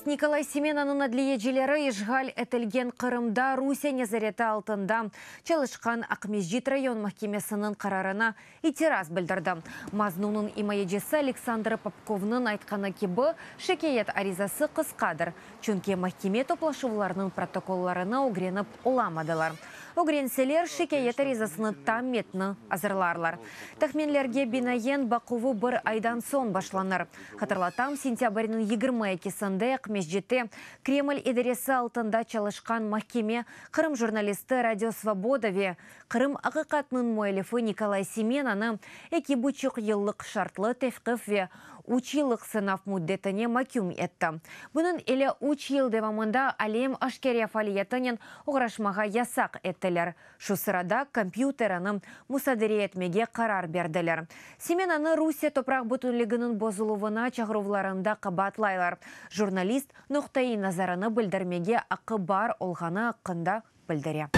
Николай Семенанын адлиежелері ишғал әтілген Қырымда Русия незареті алтында Чалышқан Ақмежит район махкемесінің қарарына итираз білдірді. Мазнунын имаежесі Александр Попковның айтқаны кебі шекеет аризасы қысқадыр. Чүнке махкеме топлашывыларының протоколларына огреніп оламадылар. Огренселер шекеет аризасыны там метні азырларлар. Тахменлерге бинаен бақуы бір айдан сон башланыр. Хатырлатам сентябрінің 22-сінде Ақмежетте Кремль идаресі алтында чалышқан махкеме Қырым журналисті Радио Свободове Қырым ақиқатының муэлифы Николай Семенаны 2,5 еллық шартлы тевқифве 3 еллық сынав муддетіне макюм етті. Бұның елі 3 ел девамында алем ашкерия фалиетінен оғрашмаға ясақ еттілер. Шу сырада компьютерінің мұсадыре етмеге қарар берділер. Семенаны Русия топрақ бүтінлігінің бозылуына чағыруларында қабатлайлар. Журналист нұқтайы назарыны білдірмеге ақы бар олғаны ақында білдіре.